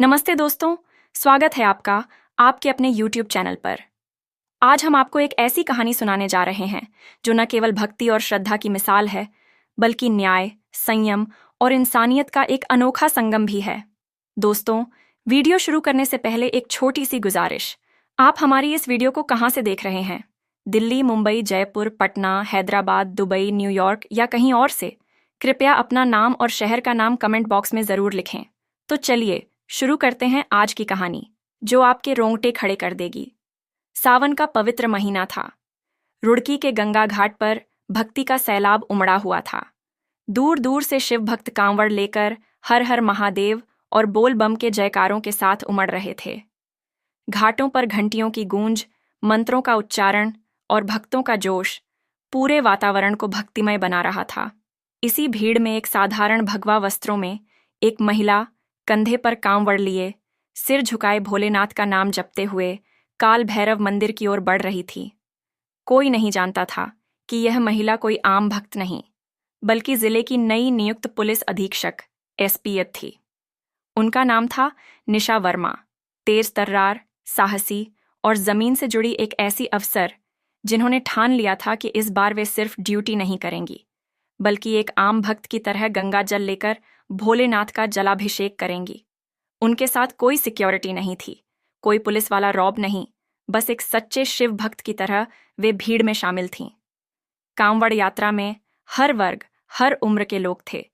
नमस्ते दोस्तों, स्वागत है आपका आपके अपने YouTube चैनल पर। आज हम आपको एक ऐसी कहानी सुनाने जा रहे हैं जो न केवल भक्ति और श्रद्धा की मिसाल है, बल्कि न्याय, संयम और इंसानियत का एक अनोखा संगम भी है। दोस्तों, वीडियो शुरू करने से पहले एक छोटी सी गुजारिश। आप हमारी इस वीडियो को कहाँ से देख रहे हैं? दिल्ली, मुंबई, जयपुर, पटना, हैदराबाद, दुबई, न्यूयॉर्क या कहीं और से? कृपया अपना नाम और शहर का नाम कमेंट बॉक्स में ज़रूर लिखें। तो चलिए शुरू करते हैं आज की कहानी, जो आपके रोंगटे खड़े कर देगी। सावन का पवित्र महीना था। रुड़की के गंगा घाट पर भक्ति का सैलाब उमड़ा हुआ था। दूर दूर से शिव भक्त कांवड़ लेकर हर हर महादेव और बोल बम के जयकारों के साथ उमड़ रहे थे। घाटों पर घंटियों की गूंज, मंत्रों का उच्चारण और भक्तों का जोश पूरे वातावरण को भक्तिमय बना रहा था। इसी भीड़ में एक साधारण भगवा वस्त्रों में एक महिला कंधे पर कांवड़ लिए, सिर झुकाए भोलेनाथ का नाम जपते हुए काल भैरव मंदिर की ओर बढ़ रही थी। कोई नहीं जानता था कि यह महिला कोई आम भक्त नहीं, बल्कि जिले की नई नियुक्त पुलिस अधीक्षक एसपीएफ थी। उनका नाम था निशा वर्मा। तेज तर्रार, साहसी और जमीन से जुड़ी एक ऐसी अफसर जिन्होंने ठान लिया था कि इस बार वे सिर्फ ड्यूटी नहीं करेंगी, बल्कि एक आम भक्त की तरह गंगा जल लेकर भोलेनाथ का जलाभिषेक करेंगी। उनके साथ कोई सिक्योरिटी नहीं थी, कोई पुलिस वाला रौब नहीं, बस एक सच्चे शिव भक्त की तरह वे भीड़ में शामिल थीं। कांवड़ यात्रा में हर वर्ग, हर उम्र के लोग थे।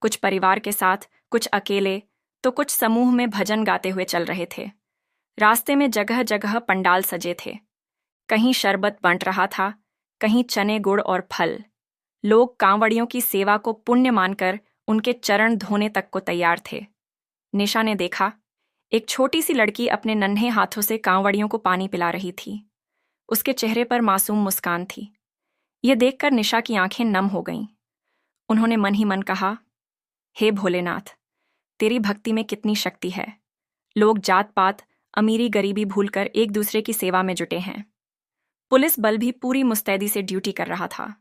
कुछ परिवार के साथ, कुछ अकेले, तो कुछ समूह में भजन गाते हुए चल रहे थे। रास्ते में जगह जगह पंडाल सजे थे। कहीं शरबत बंट रहा था, कहीं चने गुड़ और फल। लोग कांवड़ियों की सेवा को पुण्य मानकर उनके चरण धोने तक को तैयार थे। निशा ने देखा, एक छोटी सी लड़की अपने नन्हे हाथों से कांवड़ियों को पानी पिला रही थी। उसके चेहरे पर मासूम मुस्कान थी। यह देखकर निशा की आंखें नम हो गईं। उन्होंने मन ही मन कहा, हे भोलेनाथ, तेरी भक्ति में कितनी शक्ति है। लोग जात पात, अमीरी गरीबी भूलकर एक दूसरे की सेवा में जुटे हैं। पुलिस बल भी पूरी मुस्तैदी से ड्यूटी कर रहा था।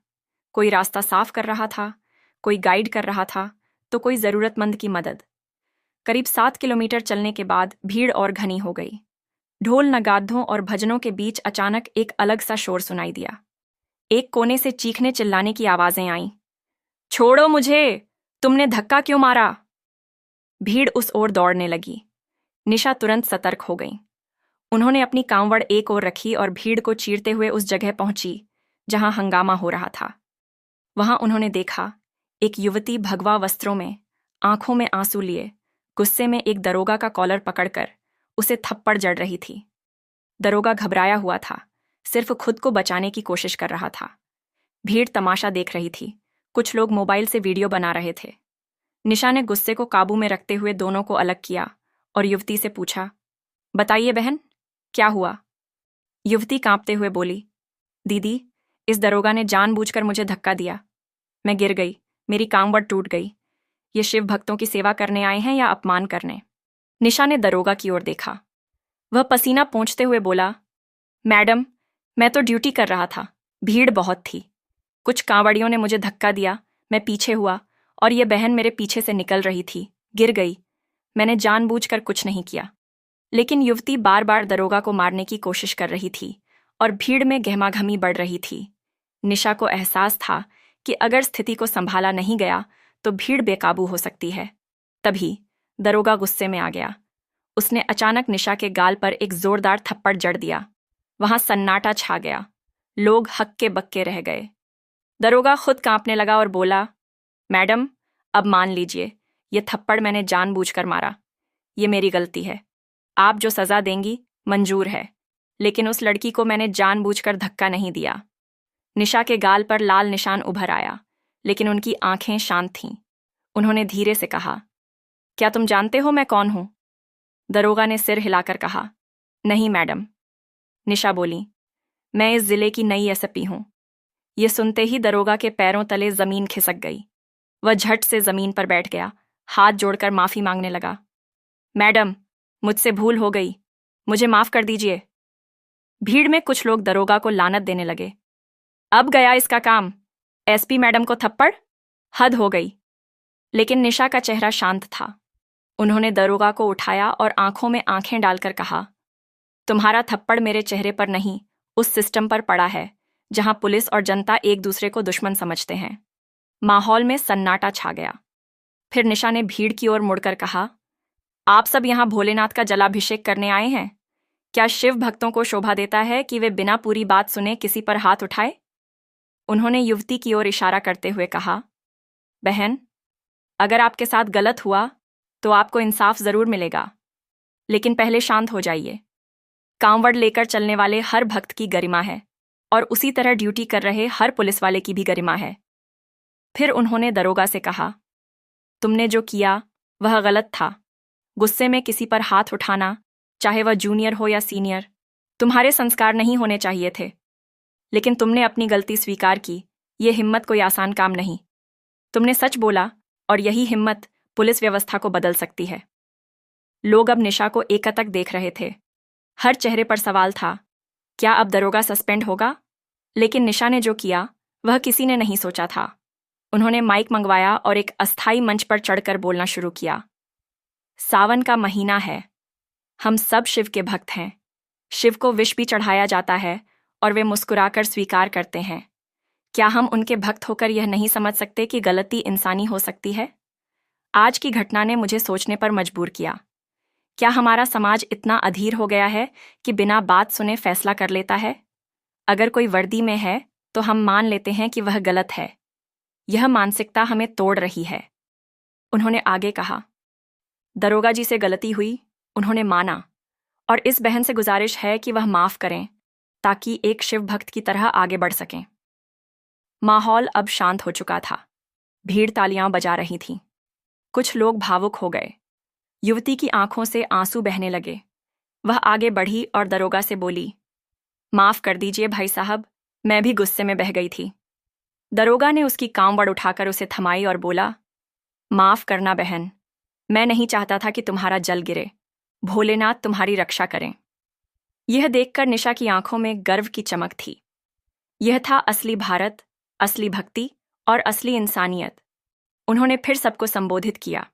कोई रास्ता साफ कर रहा था, कोई गाइड कर रहा था, तो कोई जरूरतमंद की मदद। करीब 7 किलोमीटर चलने के बाद भीड़ और घनी हो गई। ढोल नगाड़ों और भजनों के बीच अचानक एक अलग सा शोर सुनाई दिया। एक कोने से चीखने चिल्लाने की आवाजें आईं। छोड़ो मुझे, तुमने धक्का क्यों मारा? भीड़ उस ओर दौड़ने लगी। निशा तुरंत सतर्क हो गई। उन्होंने अपनी कांवड़ एक ओर रखी और भीड़ को चीरते हुए उस जगह पहुंची जहां हंगामा हो रहा था। वहां उन्होंने देखा, एक युवती भगवा वस्त्रों में, आंखों में आंसू लिए, गुस्से में एक दरोगा का कॉलर पकड़कर उसे थप्पड़ जड़ रही थी। दरोगा घबराया हुआ था, सिर्फ खुद को बचाने की कोशिश कर रहा था। भीड़ तमाशा देख रही थी। कुछ लोग मोबाइल से वीडियो बना रहे थे। निशा ने गुस्से को काबू में रखते हुए दोनों को अलग किया और युवती से पूछा, बताइए बहन, क्या हुआ? युवती कांपते हुए बोली, दीदी, इस दरोगा ने जानबूझकर मुझे धक्का दिया। मैं गिर गई, मेरी कांवड़ टूट गई। ये शिव भक्तों की सेवा करने आए हैं या अपमान करने? निशा ने दरोगा की ओर देखा। वह पसीना पोंछते हुए बोला, मैडम, मैं तो ड्यूटी कर रहा था, भीड़ बहुत थी। कुछ कांवड़ियों ने मुझे धक्का दिया, मैं पीछे हुआ और ये बहन मेरे पीछे से निकल रही थी, गिर गई। मैंने जानबूझकर कुछ नहीं किया। लेकिन युवती बार बार दरोगा को मारने की कोशिश कर रही थी और भीड़ में गहमागहमी बढ़ रही थी। निशा को एहसास था कि अगर स्थिति को संभाला नहीं गया तो भीड़ बेकाबू हो सकती है। तभी दरोगा गुस्से में आ गया। उसने अचानक निशा के गाल पर एक जोरदार थप्पड़ जड़ दिया। वहां सन्नाटा छा गया। लोग हक्के बक्के रह गए। दरोगा खुद कांपने लगा और बोला, मैडम, अब मान लीजिए, ये थप्पड़ मैंने जानबूझकर मारा। ये मेरी गलती है। आप जो सजा देंगी मंजूर है, लेकिन उस लड़की को मैंने जानबूझकर धक्का नहीं दिया। निशा के गाल पर लाल निशान उभर आया, लेकिन उनकी आंखें शांत थीं। उन्होंने धीरे से कहा, क्या तुम जानते हो मैं कौन हूं? दरोगा ने सिर हिलाकर कहा, नहीं मैडम। निशा बोली, मैं इस जिले की नई एसपी हूं। ये सुनते ही दरोगा के पैरों तले जमीन खिसक गई। वह झट से जमीन पर बैठ गया, हाथ जोड़कर माफी मांगने लगा। मैडम, मुझसे भूल हो गई, मुझे माफ कर दीजिए। भीड़ में कुछ लोग दरोगा को लानत देने लगे। अब गया इसका काम, एसपी मैडम को थप्पड़, हद हो गई। लेकिन निशा का चेहरा शांत था। उन्होंने दरोगा को उठाया और आंखों में आंखें डालकर कहा, तुम्हारा थप्पड़ मेरे चेहरे पर नहीं, उस सिस्टम पर पड़ा है जहां पुलिस और जनता एक दूसरे को दुश्मन समझते हैं। माहौल में सन्नाटा छा गया। फिर निशा ने भीड़ की ओर मुड़कर कहा, आप सब यहां भोलेनाथ का जलाभिषेक करने आए हैं? क्या शिव भक्तों को शोभा देता है कि वे बिना पूरी बात सुने किसी पर हाथ उठाए? उन्होंने युवती की ओर इशारा करते हुए कहा, बहन, अगर आपके साथ गलत हुआ तो आपको इंसाफ जरूर मिलेगा, लेकिन पहले शांत हो जाइए। कांवड़ लेकर चलने वाले हर भक्त की गरिमा है और उसी तरह ड्यूटी कर रहे हर पुलिस वाले की भी गरिमा है। फिर उन्होंने दरोगा से कहा, तुमने जो किया वह गलत था। गुस्से में किसी पर हाथ उठाना, चाहे वह जूनियर हो या सीनियर, तुम्हारे संस्कार नहीं होने चाहिए थे। लेकिन तुमने अपनी गलती स्वीकार की। यह हिम्मत कोई आसान काम नहीं। तुमने सच बोला और यही हिम्मत पुलिस व्यवस्था को बदल सकती है। लोग अब निशा को एकटक देख रहे थे। हर चेहरे पर सवाल था, क्या अब दरोगा सस्पेंड होगा? लेकिन निशा ने जो किया वह किसी ने नहीं सोचा था। उन्होंने माइक मंगवाया और एक अस्थायी मंच पर चढ़कर बोलना शुरू किया। सावन का महीना है। हम सब शिव के भक्त हैं। शिव को विष भी चढ़ाया जाता है और वे मुस्कुराकर स्वीकार करते हैं। क्या हम उनके भक्त होकर यह नहीं समझ सकते कि गलती इंसानी हो सकती है? आज की घटना ने मुझे सोचने पर मजबूर किया। क्या हमारा समाज इतना अधीर हो गया है कि बिना बात सुने फैसला कर लेता है? अगर कोई वर्दी में है तो हम मान लेते हैं कि वह गलत है। यह मानसिकता हमें तोड़ रही है। उन्होंने आगे कहा, दरोगा जी से गलती हुई, उन्होंने माना, और इस बहन से गुजारिश है कि वह माफ करें ताकि एक शिव भक्त की तरह आगे बढ़ सकें। माहौल अब शांत हो चुका था। भीड़ तालियां बजा रही थी। कुछ लोग भावुक हो गए। युवती की आंखों से आंसू बहने लगे। वह आगे बढ़ी और दरोगा से बोली, माफ कर दीजिए भाई साहब, मैं भी गुस्से में बह गई थी। दरोगा ने उसकी कांवड़ उठाकर उसे थमाई और बोला, माफ करना बहन, मैं नहीं चाहता था कि तुम्हारा जल गिरे। भोलेनाथ तुम्हारी रक्षा करें। यह देखकर निशा की आंखों में गर्व की चमक थी। यह था असली भारत, असली भक्ति और असली इंसानियत। उन्होंने फिर सबको संबोधित किया,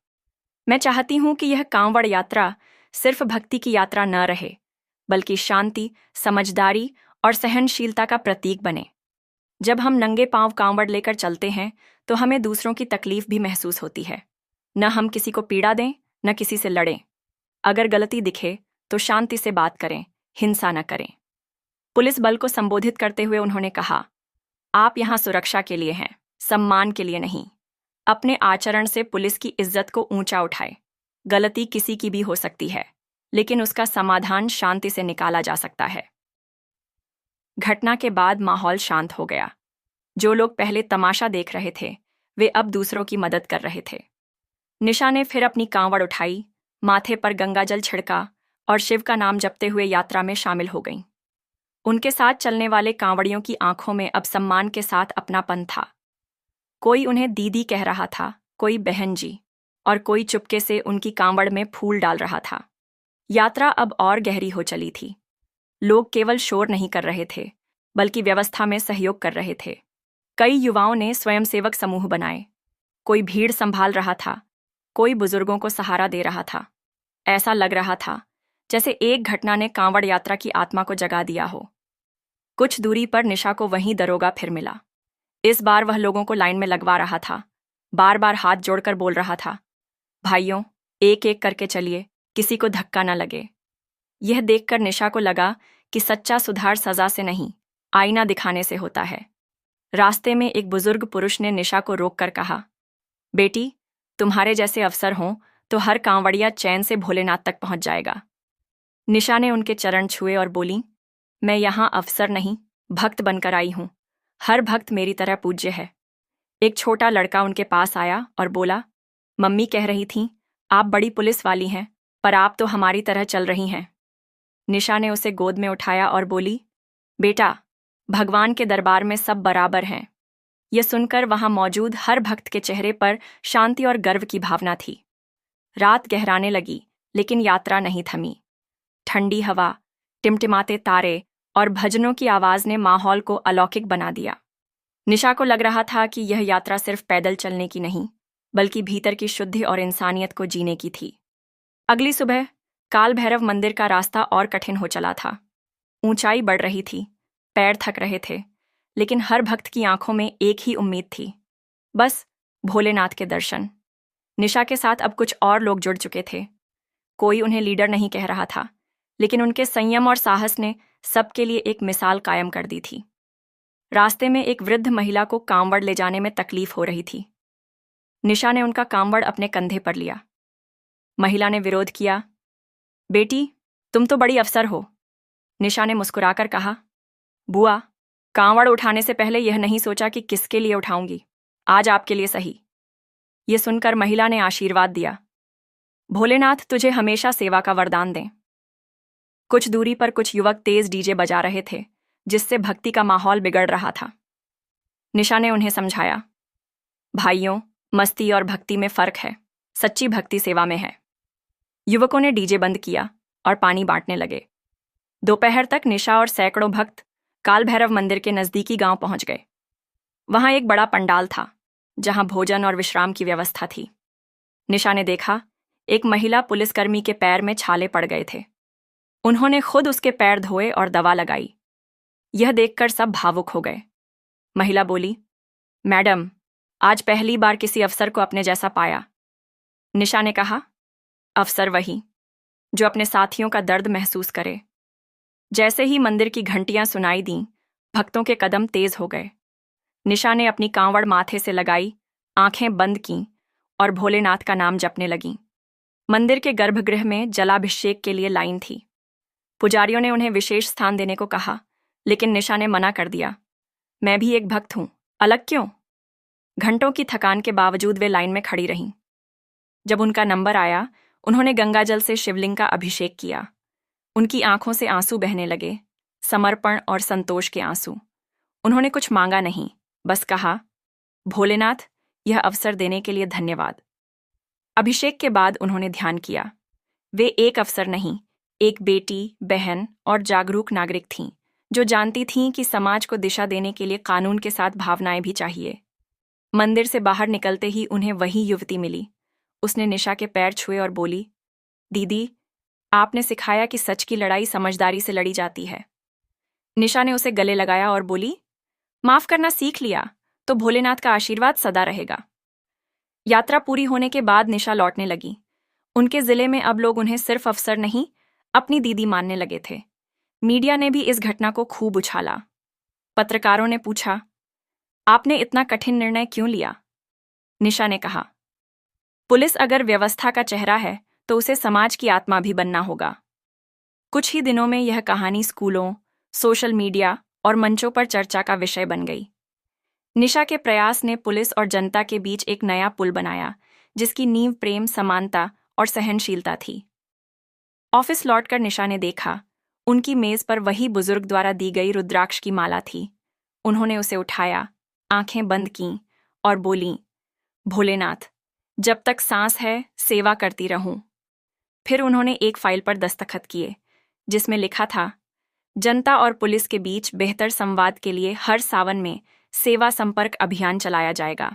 मैं चाहती हूं कि यह कांवड़ यात्रा सिर्फ भक्ति की यात्रा न रहे, बल्कि शांति, समझदारी और सहनशीलता का प्रतीक बने। जब हम नंगे पांव कांवड़ लेकर चलते हैं तो हमें दूसरों की तकलीफ भी महसूस होती है। न हम किसी को पीड़ा दें, न किसी से लड़ें। अगर गलती दिखे तो शांति से बात करें, हिंसा न करें। पुलिस बल को संबोधित करते हुए उन्होंने कहा, आप यहां सुरक्षा के लिए हैं, सम्मान के लिए नहीं। अपने आचरण से पुलिस की इज्जत को ऊंचा उठाए। गलती किसी की भी हो सकती है, लेकिन उसका समाधान शांति से निकाला जा सकता है। घटना के बाद माहौल शांत हो गया। जो लोग पहले तमाशा देख रहे थे, वे अब दूसरों की मदद कर रहे थे। निशा ने फिर अपनी कांवड़ उठाई, माथे पर गंगाजल छिड़का और शिव का नाम जपते हुए यात्रा में शामिल हो गईं। उनके साथ चलने वाले कांवड़ियों की आंखों में अब सम्मान के साथ अपनापन था। कोई उन्हें दीदी कह रहा था, कोई बहन जी, और कोई चुपके से उनकी कांवड़ में फूल डाल रहा था। यात्रा अब और गहरी हो चली थी। लोग केवल शोर नहीं कर रहे थे, बल्कि व्यवस्था में सहयोग कर रहे थे। कई युवाओं ने स्वयंसेवक समूह बनाए। कोई भीड़ संभाल रहा था, कोई बुजुर्गों को सहारा दे रहा था। ऐसा लग रहा था जैसे एक घटना ने कांवड़ यात्रा की आत्मा को जगा दिया हो। कुछ दूरी पर निशा को वहीं दरोगा फिर मिला। इस बार वह लोगों को लाइन में लगवा रहा था, बार बार हाथ जोड़कर बोल रहा था, भाइयों, एक एक करके चलिए, किसी को धक्का न लगे। यह देखकर निशा को लगा कि सच्चा सुधार सजा से नहीं, आईना दिखाने से होता है। रास्ते में एक बुजुर्ग पुरुष ने निशा को रोककर कहा, बेटी, तुम्हारे जैसे अफसर हों तो हर कांवड़िया चैन से भोलेनाथ तक पहुंच जाएगा। निशा ने उनके चरण छुए और बोली, मैं यहाँ अफसर नहीं, भक्त बनकर आई हूं। हर भक्त मेरी तरह पूज्य है। एक छोटा लड़का उनके पास आया और बोला, मम्मी कह रही थीं, आप बड़ी पुलिस वाली हैं, पर आप तो हमारी तरह चल रही हैं। निशा ने उसे गोद में उठाया और बोली, बेटा, भगवान के दरबार में सब बराबर हैं। यह सुनकर वहां मौजूद हर भक्त के चेहरे पर शांति और गर्व की भावना थी। रात गहराने लगी, लेकिन यात्रा नहीं थमी। ठंडी हवा, टिमटिमाते तारे और भजनों की आवाज ने माहौल को अलौकिक बना दिया। निशा को लग रहा था कि यह यात्रा सिर्फ पैदल चलने की नहीं, बल्कि भीतर की शुद्धि और इंसानियत को जीने की थी। अगली सुबह काल भैरव मंदिर का रास्ता और कठिन हो चला था। ऊंचाई बढ़ रही थी, पैर थक रहे थे, लेकिन हर भक्त की आंखों में एक ही उम्मीद थी, बस भोलेनाथ के दर्शन। निशा के साथ अब कुछ और लोग जुड़ चुके थे। कोई उन्हें लीडर नहीं कह रहा था, लेकिन उनके संयम और साहस ने सबके लिए एक मिसाल कायम कर दी थी। रास्ते में एक वृद्ध महिला को कांवड़ ले जाने में तकलीफ हो रही थी। निशा ने उनका कांवड़ अपने कंधे पर लिया। महिला ने विरोध किया, बेटी, तुम तो बड़ी अफसर हो। निशा ने मुस्कुराकर कहा, बुआ, कांवड़ उठाने से पहले यह नहीं सोचा कि किसके लिए उठाऊंगी। आज आपके लिए सही। ये सुनकर महिला ने आशीर्वाद दिया, भोलेनाथ तुझे हमेशा सेवा का वरदान दें। कुछ दूरी पर कुछ युवक तेज डीजे बजा रहे थे, जिससे भक्ति का माहौल बिगड़ रहा था। निशा ने उन्हें समझाया, भाइयों, मस्ती और भक्ति में फर्क है। सच्ची भक्ति सेवा में है। युवकों ने डीजे बंद किया और पानी बांटने लगे। दोपहर तक निशा और सैकड़ों भक्त काल भैरव मंदिर के नजदीकी गांव पहुंच गए। वहां एक बड़ा पंडाल था, जहां भोजन और विश्राम की व्यवस्था थी। निशा ने देखा, एक महिला पुलिसकर्मी के पैर में छाले पड़ गए थे। उन्होंने खुद उसके पैर धोए और दवा लगाई। यह देखकर सब भावुक हो गए। महिला बोली, मैडम, आज पहली बार किसी अफसर को अपने जैसा पाया। निशा ने कहा, अफसर वही जो अपने साथियों का दर्द महसूस करे। जैसे ही मंदिर की घंटियां सुनाई दीं, भक्तों के कदम तेज हो गए। निशा ने अपनी कांवड़ माथे से लगाई, आंखें बंद कीं और भोलेनाथ का नाम जपने लगीं। मंदिर के गर्भगृह में जलाभिषेक के लिए लाइन थी। पुजारियों ने उन्हें विशेष स्थान देने को कहा, लेकिन निशा ने मना कर दिया, मैं भी एक भक्त हूं, अलग क्यों? घंटों की थकान के बावजूद वे लाइन में खड़ी रहीं। जब उनका नंबर आया, उन्होंने गंगाजल से शिवलिंग का अभिषेक किया। उनकी आंखों से आंसू बहने लगे, समर्पण और संतोष के आंसू। उन्होंने कुछ मांगा नहीं, बस कहा, भोलेनाथ, यह अवसर देने के लिए धन्यवाद। अभिषेक के बाद उन्होंने ध्यान किया। वे एक अफसर नहीं, एक बेटी, बहन और जागरूक नागरिक थीं, जो जानती थीं कि समाज को दिशा देने के लिए कानून के साथ भावनाएं भी चाहिए। मंदिर से बाहर निकलते ही उन्हें वही युवती मिली। उसने निशा के पैर छुए और बोली, दीदी, आपने सिखाया कि सच की लड़ाई समझदारी से लड़ी जाती है। निशा ने उसे गले लगाया और बोली, माफ करना सीख लिया तो भोलेनाथ का आशीर्वाद सदा रहेगा। यात्रा पूरी होने के बाद निशा लौटने लगी। उनके जिले में अब लोग उन्हें सिर्फ अफसर नहीं, अपनी दीदी मानने लगे थे। मीडिया ने भी इस घटना को खूब उछाला। पत्रकारों ने पूछा, आपने इतना कठिन निर्णय क्यों लिया? निशा ने कहा, पुलिस अगर व्यवस्था का चेहरा है तो उसे समाज की आत्मा भी बनना होगा। कुछ ही दिनों में यह कहानी स्कूलों, सोशल मीडिया और मंचों पर चर्चा का विषय बन गई। निशा के प्रयास ने पुलिस और जनता के बीच एक नया पुल बनाया, जिसकी नींव प्रेम, समानता और सहनशीलता थी। ऑफिस लौटकर निशा ने देखा, उनकी मेज पर वही बुजुर्ग द्वारा दी गई रुद्राक्ष की माला थी। उन्होंने उसे उठाया, आंखें बंद कीं और बोलीं, भोलेनाथ, जब तक सांस है सेवा करती रहूं। फिर उन्होंने एक फाइल पर दस्तखत किए, जिसमें लिखा था, जनता और पुलिस के बीच बेहतर संवाद के लिए हर सावन में सेवा संपर्क अभियान चलाया जाएगा।